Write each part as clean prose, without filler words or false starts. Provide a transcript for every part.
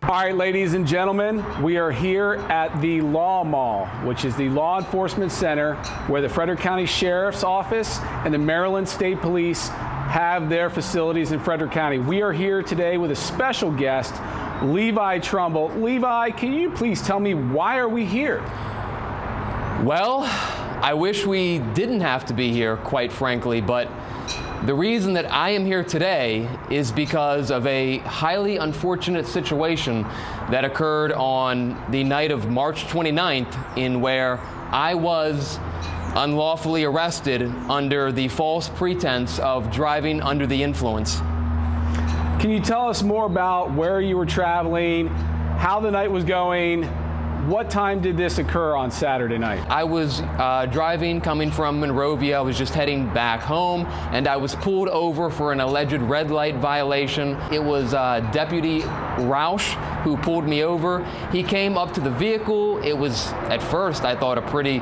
All right, ladies and gentlemen, we are here at the Law Mall, which is the law enforcement center where the Frederick County Sheriff's Office and the Maryland State Police have their facilities in Frederick County. We are here today with a special guest, Levi Trumbull. Levi, can you please tell me, why are we here? Well, I wish we didn't have to be here, quite frankly, but the reason that I am here today is because of a highly unfortunate situation that occurred on the night of March 29th, in where I was unlawfully arrested under the false pretense of driving under the influence. Can you tell us more about where you were traveling, how the night was going? What time did this occur on Saturday night? I was driving, coming from Monrovia. I was just heading back home, and I was pulled over for an alleged red light violation. It was Deputy Roush who pulled me over. He came up to the vehicle. It was, at first, I thought, a pretty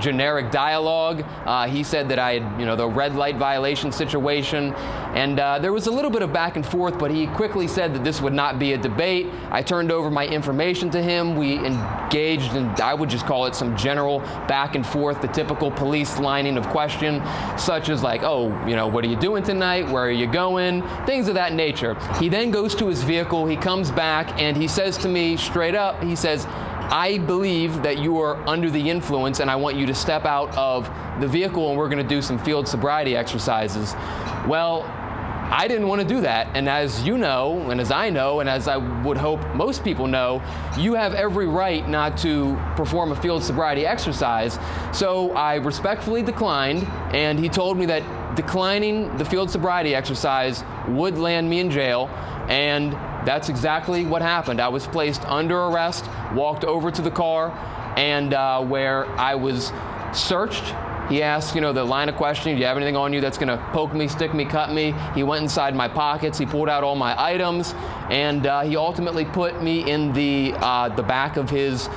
generic dialogue. He said that I had, the red light violation situation, and there was a little bit of back and forth, but he quickly said that this would not be a debate. I turned over my information to him. We engaged in, I would just call it, some general back and forth, the typical police lining of question, such as like, oh, what are you doing tonight? Where are you going? Things of that nature. He then goes to his vehicle. He comes back and he says to me straight up, he says, I believe that you are under the influence and I want you to step out of the vehicle and we're going to do some field sobriety exercises. Well, I didn't want to do that, and as you know, and as I know, and as I would hope most people know, you have every right not to perform a field sobriety exercise. So I respectfully declined, and he told me that declining the field sobriety exercise would land me in jail, and that's exactly what happened. I was placed under arrest, walked over to the car, and where I was searched. He asked, the line of questioning, do you have anything on you that's going to poke me, stick me, cut me? He went inside my pockets, he pulled out all my items, and he ultimately put me in the back of his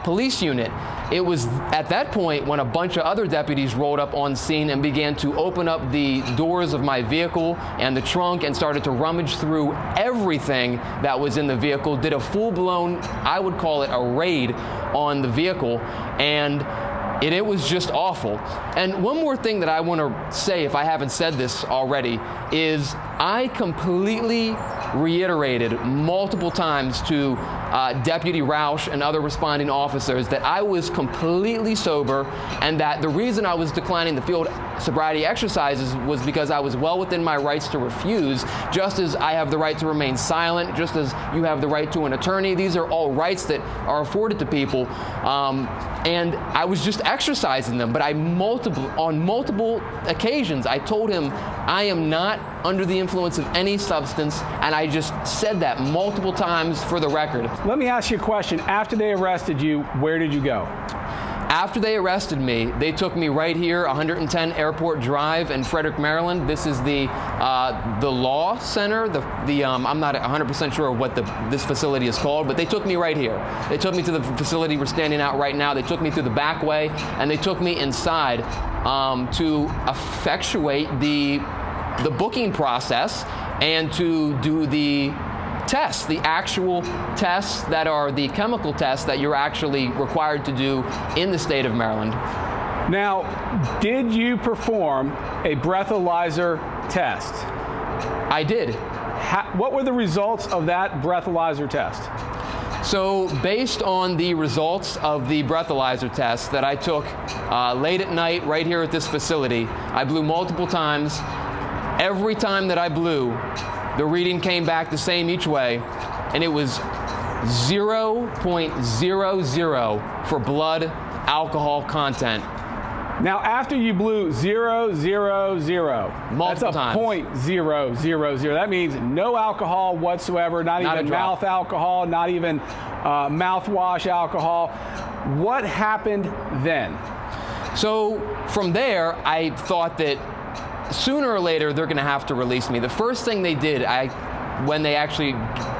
police unit. It was at that point when a bunch of other deputies rolled up on scene and began to open up the doors of my vehicle and the trunk and started to rummage through everything that was in the vehicle, did a full-blown, I would call it a raid on the vehicle, and it was just awful. And one more thing that I want to say, if I haven't said this already, is I completely reiterated multiple times to Deputy Roush and other responding officers that I was completely sober and that the reason I was declining the field sobriety exercises was because I was well within my rights to refuse, just as I have the right to remain silent, just as you have the right to an attorney. These are all rights that are afforded to people. And I was just exercising them, but on multiple occasions, I told him I am not under the influence of any substance, and I just said that multiple times for the record. Let me ask you a question. After they arrested you, where did you go? After they arrested me, they took me right here, 110 Airport Drive in Frederick, Maryland. This is the law center. I'm not 100% sure what this facility is called, but they took me right here. They took me to the facility we're standing at right now. They took me through the back way, and they took me inside to effectuate the booking process and to do the tests, the actual tests that are the chemical tests that you're actually required to do in the state of Maryland. Now, did you perform a breathalyzer test? I did. What were the results of that breathalyzer test? So based on the results of the breathalyzer test that I took late at night right here at this facility, I blew multiple times. Every time that I blew, the reading came back the same each way, and it was 0.00 for blood alcohol content. Now, after you blew 0, 0, 0, multiple that's a times. 0.000. That means no alcohol whatsoever, not even mouth alcohol, not even mouthwash alcohol. What happened then? So from there, I thought that sooner or later they're going to have to release me. The first thing they did, I when they actually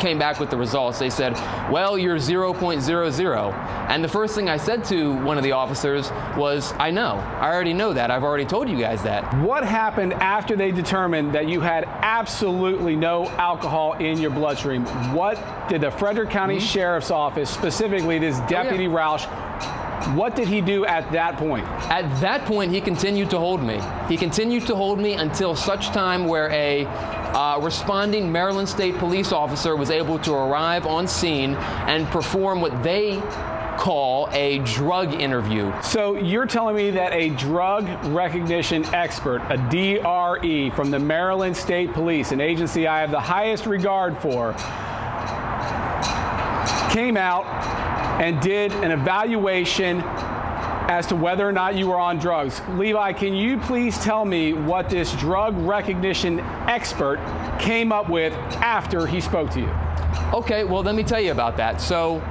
came back with the results, they said, well, you're 0.00. And the first thing I said to one of the officers was, I know. I already know that. I've already told you guys that. What happened after they determined that you had absolutely no alcohol in your bloodstream? What did the Frederick County Sheriff's Office, specifically this Deputy Roush, what did he do at that point? At that point, he continued to hold me. He continued to hold me until such time where a responding Maryland State Police officer was able to arrive on scene and perform what they call a drug interview. So you're telling me that a drug recognition expert, a DRE from the Maryland State Police, an agency I have the highest regard for, came out and did an evaluation as to whether or not you were on drugs. Levi, can you please tell me what this drug recognition expert came up with after he spoke to you? Okay, well, let me tell you about that. So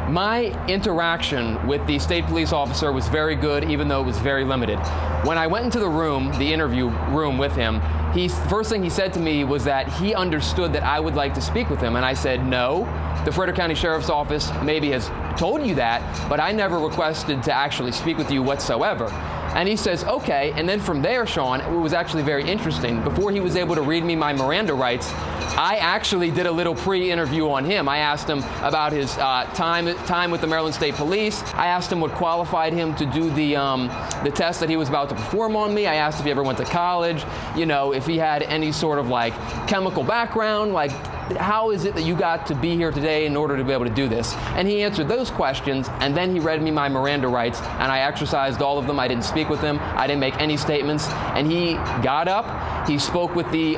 my interaction with the state police officer was very good, even though it was very limited. When I went into the room, the interview room with him, the first thing he said to me was that he understood that I would like to speak with him. And I said, no, the Frederick County Sheriff's Office maybe has told you that, but I never requested to actually speak with you whatsoever. And he says, okay. And then from there, Sean, it was actually very interesting. Before he was able to read me my Miranda rights, I actually did a little pre-interview on him. I asked him about his time with the Maryland State Police. I asked him what qualified him to do the test that he was about to perform on me. I asked if he ever went to college, you know, if he had any sort of like chemical background, like how is it that you got to be here today in order to be able to do this? And he answered those questions, and then he read me my Miranda rights, and I exercised all of them. I didn't speak with him. I didn't make any statements. And he got up. He spoke with the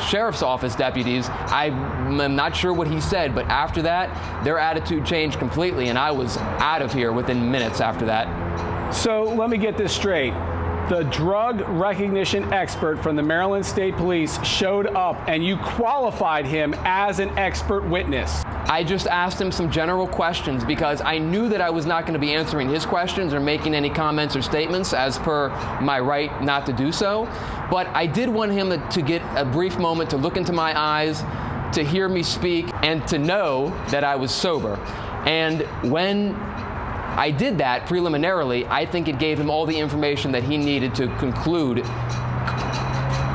sheriff's office deputies. I'm not sure what he said, but after that, their attitude changed completely, and I was out of here within minutes after that. So let me get this straight. The drug recognition expert from the Maryland State Police showed up and you qualified him as an expert witness. I just asked him some general questions because I knew that I was not going to be answering his questions or making any comments or statements as per my right not to do so. But I did want him to get a brief moment to look into my eyes, to hear me speak, and to know that I was sober. And when I did that preliminarily, I think it gave him all the information that he needed to conclude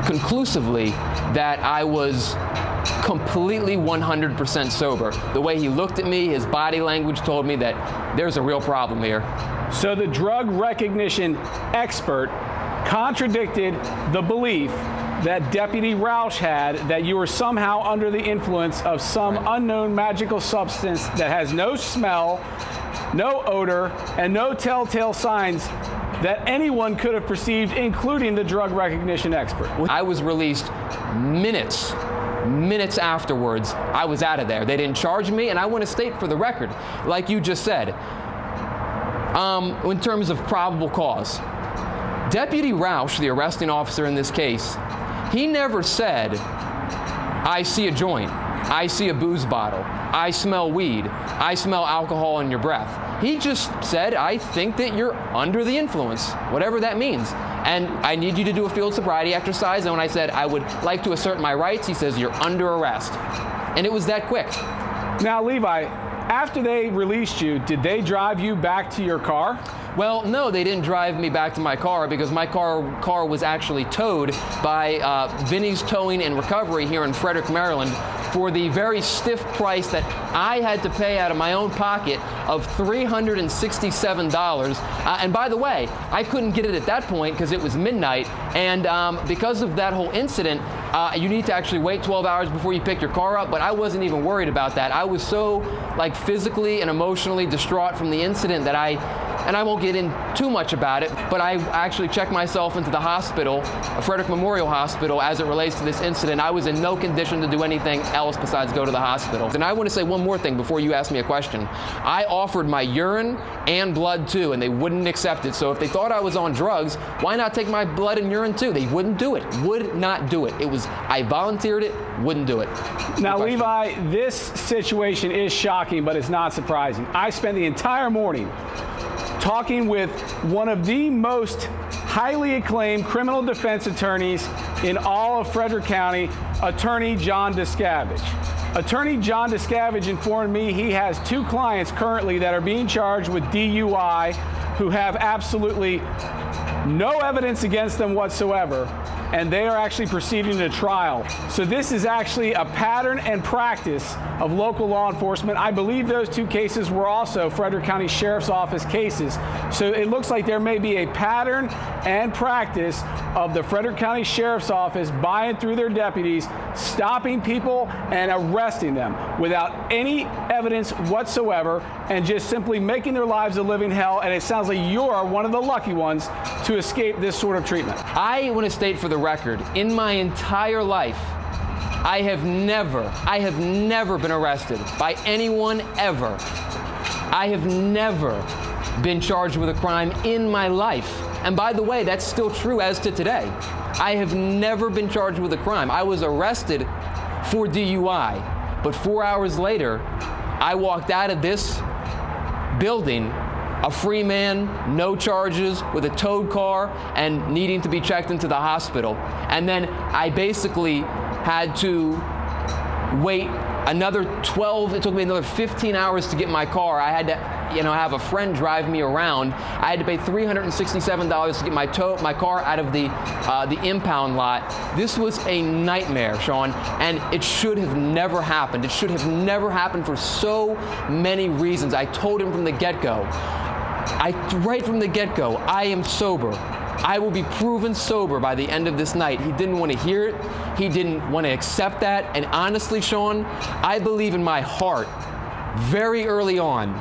conclusively that I was completely 100% sober. The way he looked at me, his body language told me that there's a real problem here. So the drug recognition expert contradicted the belief that Deputy Roush had that you were somehow under the influence of some unknown magical substance that has no smell, no odor, and no telltale signs that anyone could have perceived, including the drug recognition expert. I was released minutes afterwards. I was out of there. They didn't charge me, and I want to state for the record, like you just said, in terms of probable cause, Deputy Roush, the arresting officer in this case, he never said, I see a joint, I see a booze bottle, I smell weed, I smell alcohol in your breath. He just said, I think that you're under the influence, whatever that means. And I need you to do a field sobriety exercise. And when I said, I would like to assert my rights, he says, you're under arrest. And it was that quick. Now, Levi, after they released you, did they drive you back to your car? Well, no, they didn't drive me back to my car because my car was actually towed by Vinny's Towing and Recovery here in Frederick, Maryland, for the very stiff price that I had to pay out of my own pocket of $367. And by the way, I couldn't get it at that point because it was midnight. And because of that whole incident, you need to actually wait 12 hours before you pick your car up. But I wasn't even worried about that. I was so physically and emotionally distraught from the incident that and I won't get in too much about it, but I actually checked myself into the hospital, Frederick Memorial Hospital, as it relates to this incident. I was in no condition to do anything else besides go to the hospital. And I want to say one more thing before you ask me a question. I offered my urine and blood too, and they wouldn't accept it. So if they thought I was on drugs, why not take my blood and urine too? They wouldn't do it, would not do it. I volunteered it, wouldn't do it. Now, Levi, this situation is shocking, but it's not surprising. I spent the entire morning talking with one of the most highly acclaimed criminal defense attorneys in all of Frederick County, Attorney John Discavige. Attorney John Discavige informed me he has 2 clients currently that are being charged with DUI who have absolutely no evidence against them whatsoever, and they are actually proceeding to trial. So this is actually a pattern and practice of local law enforcement. I believe those 2 cases were also Frederick County Sheriff's Office cases. So it looks like there may be a pattern and practice of the Frederick County Sheriff's Office by and through their deputies, stopping people and arresting them without any evidence whatsoever, and just simply making their lives a living hell. And it sounds like you're one of the lucky ones to escape this sort of treatment. I want to state for the record, in my entire life, I have never been arrested by anyone ever. I have never been charged with a crime in my life. And by the way, that's still true as to today. I have never been charged with a crime. I was arrested for DUI, but 4 hours later, I walked out of this building a free man, no charges, with a towed car, and needing to be checked into the hospital. And then I basically had to wait another 12, it took me another 15 hours to get my car. I had to, have a friend drive me around. I had to pay $367 to get my car out of the impound lot. This was a nightmare, Sean, and it should have never happened. It should have never happened for so many reasons. I told him from the get-go, right from the get-go, I am sober. I will be proven sober by the end of this night. He didn't want to hear it. He didn't want to accept that. And honestly, Sean, I believe in my heart, very early on,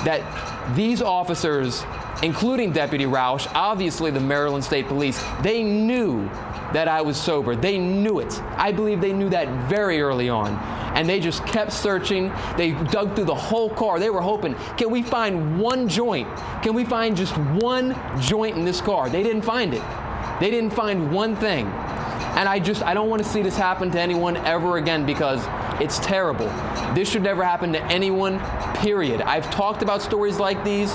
that these officers, including Deputy Roush, obviously the Maryland State Police, they knew that I was sober. They knew it. I believe they knew that very early on. And they just kept searching. They dug through the whole car. They were hoping, can we find one joint? Can we find just one joint in this car? They didn't find it. They didn't find one thing. And I don't want to see this happen to anyone ever again, because it's terrible. This should never happen to anyone, period. I've talked about stories like these,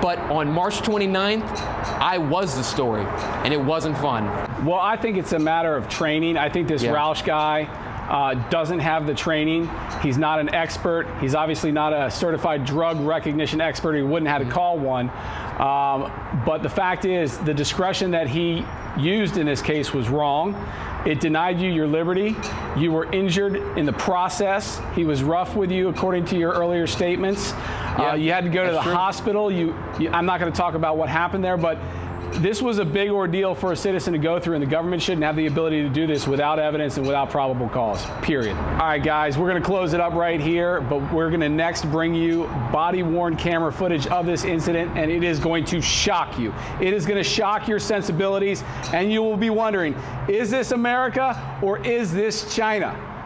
but on March 29th, I was the story, and it wasn't fun. Well, I think it's a matter of training. I think this Roush guy doesn't have the training. He's not an expert. He's obviously not a certified drug recognition expert. He wouldn't have had to call one. But the fact is, the discretion that he used in this case was wrong. It denied you your liberty. You were injured in the process. He was rough with you, according to your earlier statements. You had to go to the hospital. I'm not going to talk about what happened there, but this was a big ordeal for a citizen to go through, and the government shouldn't have the ability to do this without evidence and without probable cause, period. All right, guys, we're going to close it up right here, but we're going to next bring you body-worn camera footage of this incident, and it is going to shock you. It is going to shock your sensibilities, and you will be wondering, is this America or is this China?